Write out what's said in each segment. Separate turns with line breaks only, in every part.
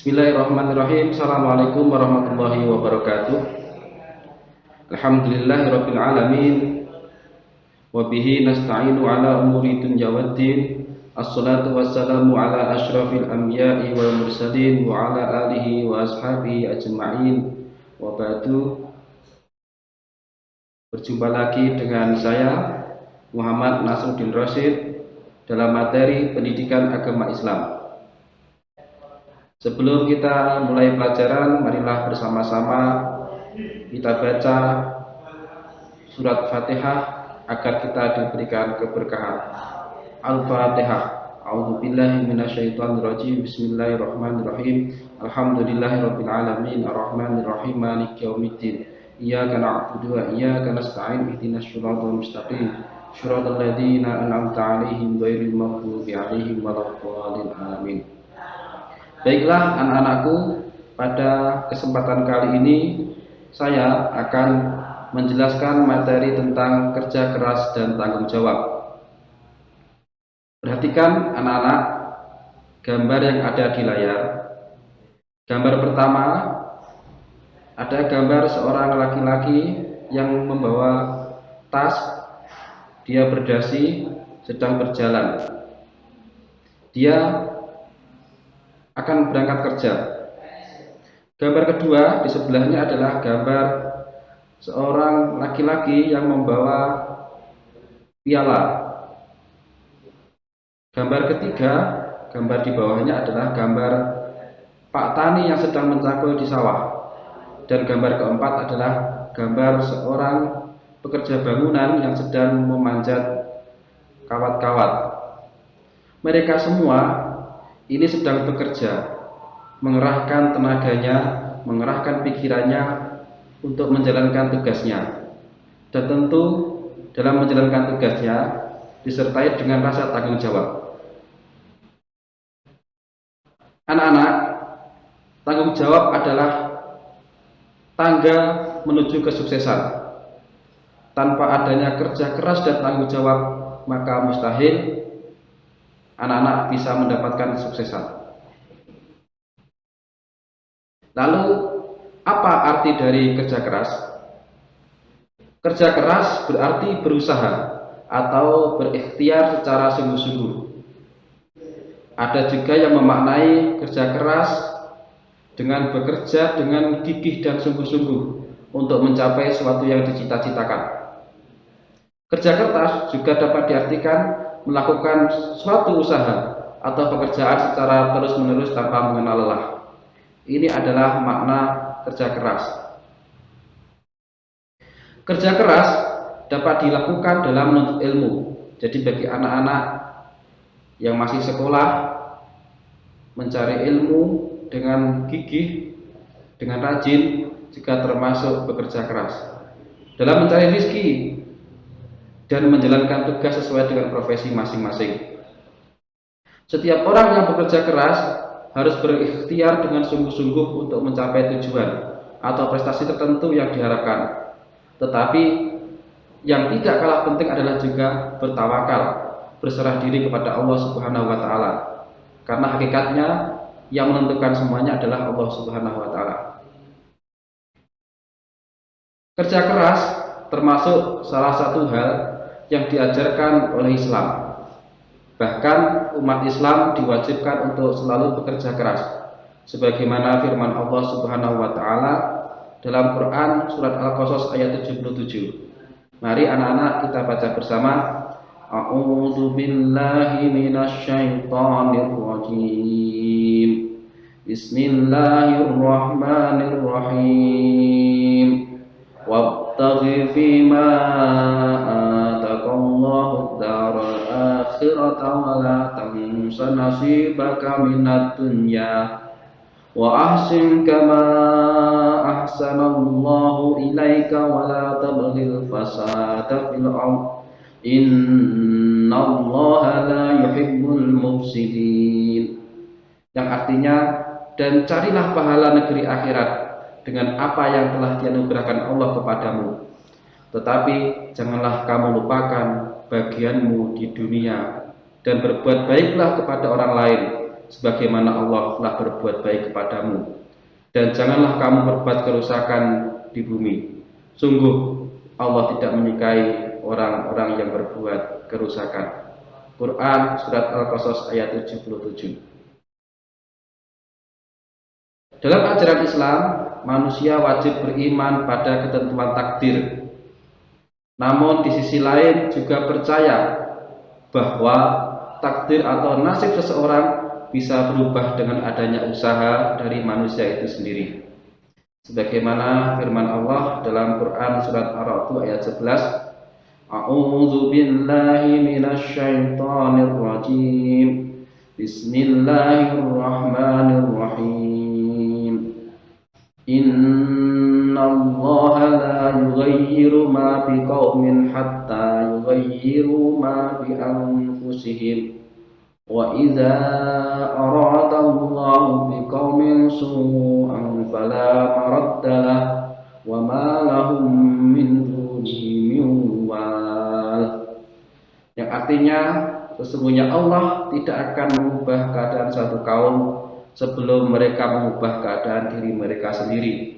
Bismillahirrahmanirrahim. Assalamualaikum warahmatullahi wabarakatuh. Alhamdulillahirabbil alamin. Wa bihi nasta'inu ala umuri dunya waddin. Assalatu wassalamu ala asyrafil anbiya'i wal mursalin wa ala alihi wa ashabihi ajma'in. Wa ba'du. Berjumpa lagi dengan saya Muhammad Nasruddin Rasyid dalam materi pendidikan agama Islam. Sebelum kita mulai pelajaran, marilah bersama-sama kita baca surat Fatihah agar kita diberikan keberkahan. Al-Fatihah. A'udzubillahi minasyaitonirrajim. Bismillahirrahmanirrahim. Alhamdulillahirabbil alamin, arrahmanirrahim, maliki yaumiddin. Iyyaka na'budu wa iyyaka nasta'in. Ihdinas shiratal mustaqim. Shiratal ladzina an'amta 'alaihim ghairil maghdubi 'alaihim waladdallin. Amin. Baiklah anak-anakku, pada kesempatan kali ini saya akan menjelaskan materi tentang kerja keras dan tanggung jawab. Perhatikan anak-anak gambar yang ada di layar. Gambar pertama, ada gambar seorang laki-laki yang membawa tas. Dia berdasi sedang berjalan. Dia akan berangkat kerja. Gambar kedua di sebelahnya adalah gambar seorang laki-laki yang membawa piala. Gambar ketiga, gambar di bawahnya adalah gambar Pak Tani yang sedang mencangkul di sawah. Dan gambar keempat adalah gambar seorang pekerja bangunan yang sedang memanjat kawat-kawat. Mereka semua ini sedang bekerja, mengerahkan tenaganya, mengerahkan pikirannya untuk menjalankan tugasnya. Dan tentu dalam menjalankan tugasnya disertai dengan rasa tanggung jawab. Anak-anak, tanggung jawab adalah tangga menuju kesuksesan. Tanpa adanya kerja keras dan tanggung jawab, maka mustahil anak-anak bisa mendapatkan kesuksesan. Lalu, apa arti dari kerja keras? Kerja keras berarti berusaha atau berikhtiar secara sungguh-sungguh. Ada juga yang memaknai kerja keras dengan bekerja dengan gigih dan sungguh-sungguh untuk mencapai sesuatu yang dicita-citakan. Kerja keras juga dapat diartikan melakukan suatu usaha atau pekerjaan secara terus-menerus tanpa mengenal lelah. Ini adalah makna kerja keras. Kerja keras dapat dilakukan dalam menuntut ilmu. Jadi bagi anak-anak yang masih sekolah, mencari ilmu dengan gigih, dengan rajin juga termasuk bekerja keras. Dalam mencari rezeki dan menjalankan tugas sesuai dengan profesi masing-masing. Setiap orang yang bekerja keras harus berikhtiar dengan sungguh-sungguh untuk mencapai tujuan atau prestasi tertentu yang diharapkan. Tetapi yang tidak kalah penting adalah juga bertawakal, berserah diri kepada Allah Subhanahu wa taala. Karena hakikatnya yang menentukan semuanya adalah Allah Subhanahu wa taala. Kerja keras termasuk salah satu hal yang diajarkan oleh Islam. Bahkan umat Islam diwajibkan untuk selalu bekerja keras, sebagaimana firman Allah Subhanahu wa taala dalam Quran surat Al-Qasas ayat 77. Mari anak-anak kita baca bersama. A'udzu billahi minasyaitonir rajim. Bismillahirrahmanirrahim. Wabtaghi fima ataqallahu ad-daral akhirata wa la tansa nasibaka minad dunya wa ahsin kama ahsanallahu ilaika wa la tabghil fasada fil ardh innallaha la yuhibbul mufsidin. Yang artinya, dan carilah pahala negeri akhirat dengan apa yang telah dianugerahkan Allah kepadamu. Tetapi janganlah kamu lupakan bagianmu di dunia dan berbuat baiklah kepada orang lain sebagaimana Allah telah berbuat baik kepadamu. Dan janganlah kamu berbuat kerusakan di bumi. Sungguh Allah tidak menyukai orang-orang yang berbuat kerusakan. Quran surat Al-Qasas ayat 77. Dalam ajaran Islam, manusia wajib beriman pada ketentuan takdir. Namun di sisi lain juga percaya bahwa takdir atau nasib seseorang bisa berubah dengan adanya usaha dari manusia itu sendiri. Sebagaimana firman Allah dalam Quran surat Ar-Ra'd ayat 11, A'udzu billahi minasy syaithanir rajim. Bismillahirrahmanirrahim. Innallaha la yughayyiru ma biqaumin hatta yughayyiru ma bi anfusihim. Wa idza arada Allahu biqaumin su'an fala maraddalah wa ma lahum min dunihi min wal. Yang artinya sesungguhnya Allah tidak akan mengubah keadaan suatu kaum sebelum mereka mengubah keadaan diri mereka sendiri.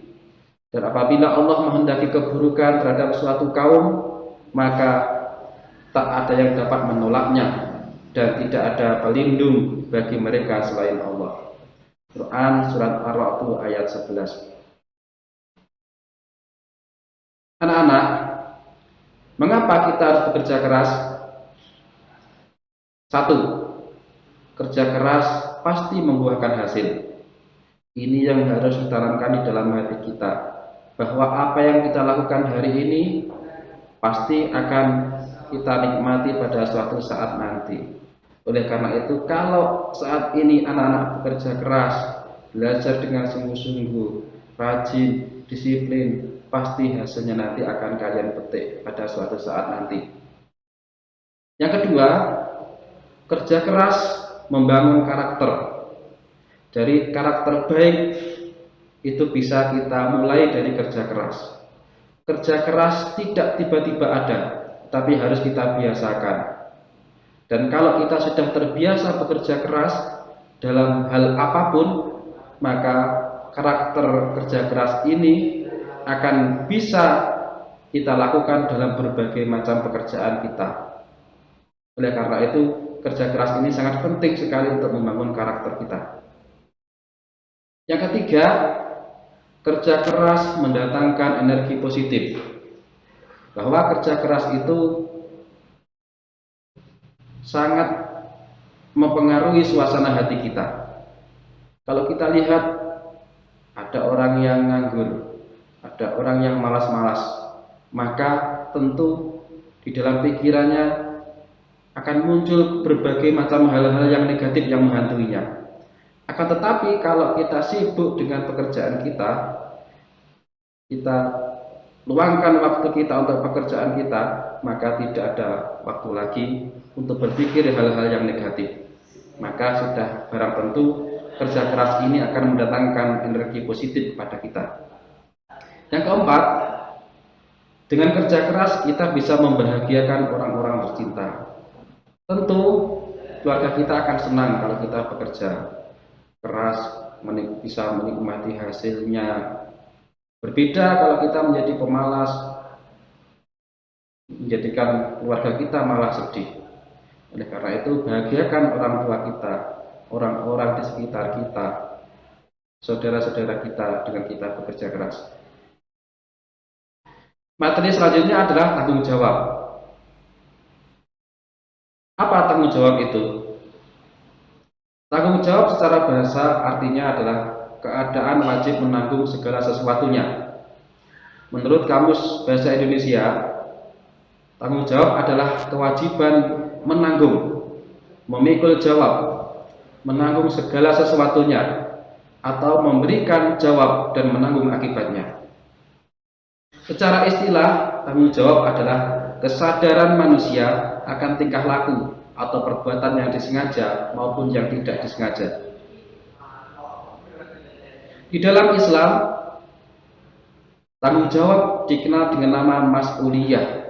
Dan apabila Allah menghendaki keburukan terhadap suatu kaum, maka tak ada yang dapat menolaknya dan tidak ada pelindung bagi mereka selain Allah. Quran surat Ar-Ra'd ayat 11. Anak-anak, mengapa kita harus bekerja keras? 1. Kerja keras pasti membuahkan hasil. Ini yang harus ditanamkan di dalam hati kita, bahwa apa yang kita lakukan hari ini pasti akan kita nikmati pada suatu saat nanti. Oleh karena itu, kalau saat ini anak-anak bekerja keras, belajar dengan sungguh-sungguh, rajin, disiplin, pasti hasilnya nanti akan kalian petik pada suatu saat nanti. Yang kedua, kerja keras membangun karakter. Dari karakter baik itu bisa kita mulai dari kerja keras. Kerja keras tidak tiba-tiba ada, tapi harus kita biasakan. Dan kalau kita sudah terbiasa bekerja keras dalam hal apapun, maka karakter kerja keras ini akan bisa kita lakukan dalam berbagai macam pekerjaan kita. Oleh karena itu, kerja keras ini sangat penting sekali untuk membangun karakter kita. Yang ketiga, kerja keras mendatangkan energi positif. Bahwa kerja keras itu sangat mempengaruhi suasana hati kita. Kalau kita lihat ada orang yang nganggur, ada orang yang malas-malas, maka tentu di dalam pikirannya akan muncul berbagai macam hal-hal yang negatif yang menghantuinya. Akan tetapi kalau kita sibuk dengan pekerjaan kita luangkan waktu kita untuk pekerjaan kita, maka tidak ada waktu lagi untuk berpikir hal-hal yang negatif. Maka sudah barang tentu kerja keras ini akan mendatangkan energi positif kepada kita. Yang keempat, dengan kerja keras kita bisa membahagiakan orang-orang tercinta. Tentu keluarga kita akan senang kalau kita bekerja keras, bisa menikmati hasilnya. Berbeda kalau kita menjadi pemalas, menjadikan keluarga kita malah sedih. Oleh karena itu, bahagiakan orang tua kita, orang-orang di sekitar kita, saudara-saudara kita dengan kita bekerja keras. Materi selanjutnya adalah tanggung jawab. Apa tanggung jawab itu? Tanggung jawab secara bahasa artinya adalah keadaan wajib menanggung segala sesuatunya. Menurut Kamus Bahasa Indonesia, tanggung jawab adalah kewajiban menanggung, memikul jawab, menanggung segala sesuatunya, atau memberikan jawab dan menanggung akibatnya. Secara istilah, tanggung jawab adalah kesadaran manusia akan tingkah laku atau perbuatan yang disengaja maupun yang tidak disengaja. Di dalam Islam, tanggung jawab dikenal dengan nama mas'uliyah.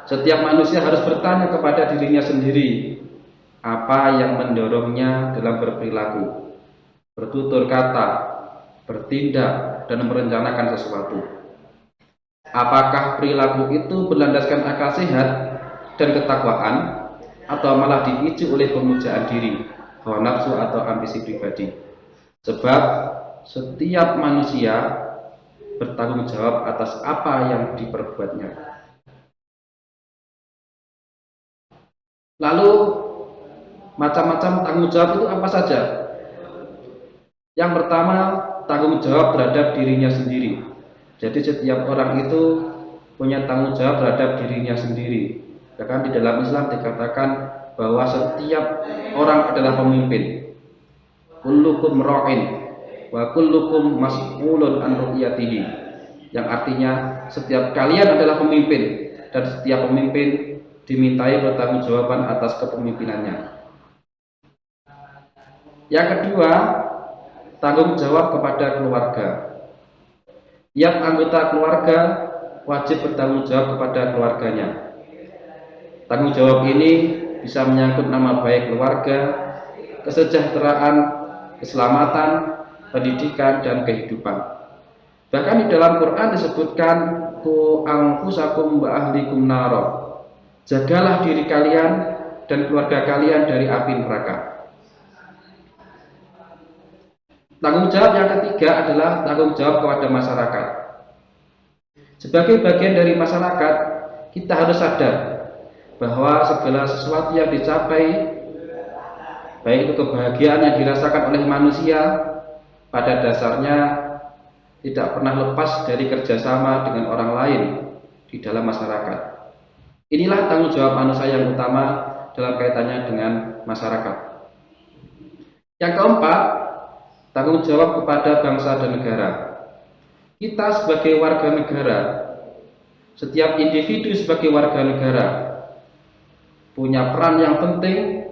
Setiap manusia harus bertanya kepada dirinya sendiri, apa yang mendorongnya dalam berperilaku, bertutur kata, bertindak, dan merencanakan sesuatu. Apakah perilaku itu berlandaskan akal sehat dan ketakwaan, atau malah dipicu oleh pemujaan diri, hawa nafsu atau ambisi pribadi? Sebab setiap manusia bertanggung jawab atas apa yang diperbuatnya. Lalu macam-macam tanggung jawab itu apa saja? Yang pertama, tanggung jawab terhadap dirinya sendiri. Jadi setiap orang itu punya tanggung jawab terhadap dirinya sendiri. Bahkan di dalam Islam dikatakan bahwa setiap orang adalah pemimpin. Kullukum ra'in wa kullukum mas'ulun an ru'yatihi. Yang artinya setiap kalian adalah pemimpin dan setiap pemimpin dimintai pertanggungjawaban atas kepemimpinannya. Yang kedua, tanggung jawab kepada keluarga. Tiap anggota keluarga wajib bertanggung jawab kepada keluarganya. Tanggung jawab ini bisa menyangkut nama baik keluarga, kesejahteraan, keselamatan, pendidikan, dan kehidupan. Bahkan di dalam Quran disebutkan ku anfusakum wa ahlikum naro. Jagalah diri kalian dan keluarga kalian dari api neraka. Tanggung jawab yang ketiga adalah tanggung jawab kepada masyarakat. Sebagai bagian dari masyarakat, kita harus sadar bahwa segala sesuatu yang dicapai, baik itu kebahagiaan yang dirasakan oleh manusia, pada dasarnya tidak pernah lepas dari kerjasama dengan orang lain di dalam masyarakat. Inilah tanggung jawab manusia yang utama dalam kaitannya dengan masyarakat. Yang keempat, tanggung jawab kepada bangsa dan negara. Kita sebagai warga negara, setiap individu sebagai warga negara punya peran yang penting,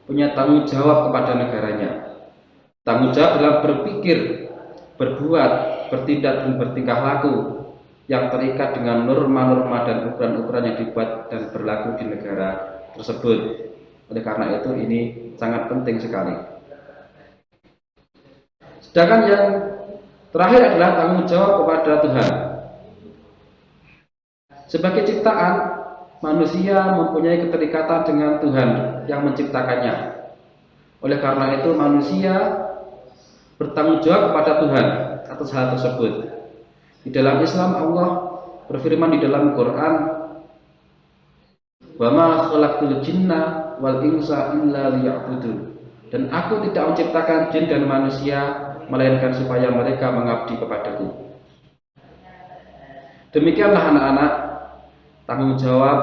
punya tanggung jawab kepada negaranya. Tanggung jawab dalam berpikir, berbuat, bertindak, dan bertingkah laku yang terikat dengan norma-norma dan ukuran-ukuran yang dibuat dan berlaku di negara tersebut. Oleh karena itu ini sangat penting sekali. Sedangkan yang terakhir adalah tanggung jawab kepada Tuhan. Sebagai ciptaan, manusia mempunyai keterikatan dengan Tuhan yang menciptakannya. Oleh karena itu manusia bertanggung jawab kepada Tuhan atas hal tersebut. Di dalam Islam Allah berfirman di dalam Quran, "Wa ma khalaqtul jinna wal insa illa liya'budun." Dan aku tidak menciptakan jin dan manusia melainkan supaya mereka mengabdi kepadaku. Demikianlah anak-anak, tanggung jawab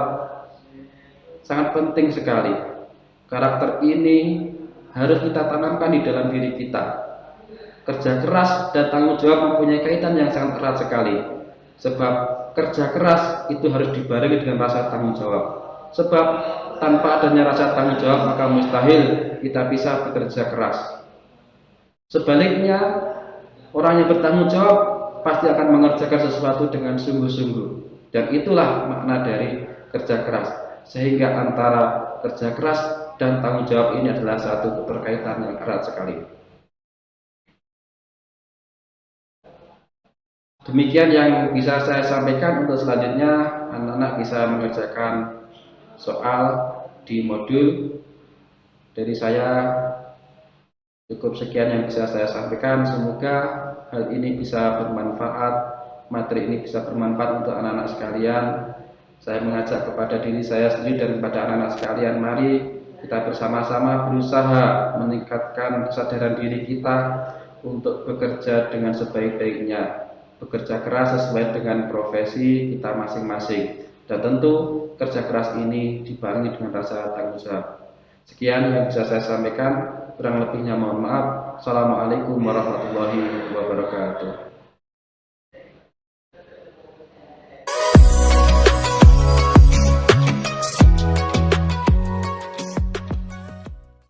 sangat penting sekali. Karakter ini harus kita tanamkan di dalam diri kita. Kerja keras dan tanggung jawab mempunyai kaitan yang sangat erat sekali. Sebab kerja keras itu harus dibarengi dengan rasa tanggung jawab. Sebab tanpa adanya rasa tanggung jawab maka mustahil kita bisa bekerja keras. Sebaliknya, orang yang bertanggung jawab pasti akan mengerjakan sesuatu dengan sungguh-sungguh. Dan itulah makna dari kerja keras. Sehingga antara kerja keras dan tanggung jawab ini adalah satu keterkaitan yang erat sekali. Demikian yang bisa saya sampaikan. Untuk selanjutnya anak-anak bisa mengerjakan soal di modul. Dari saya cukup sekian yang bisa saya sampaikan. Semoga hal ini bisa bermanfaat, materi ini bisa bermanfaat untuk anak-anak sekalian. Saya mengajak kepada diri saya sendiri dan kepada anak-anak sekalian, mari kita bersama-sama berusaha meningkatkan kesadaran diri kita untuk bekerja dengan sebaik-baiknya, bekerja keras sesuai dengan profesi kita masing-masing, dan tentu kerja keras ini dibarengi dengan rasa tanggung jawab. Sekian yang bisa saya sampaikan, kurang lebihnya mohon maaf. Assalamualaikum warahmatullahi wabarakatuh.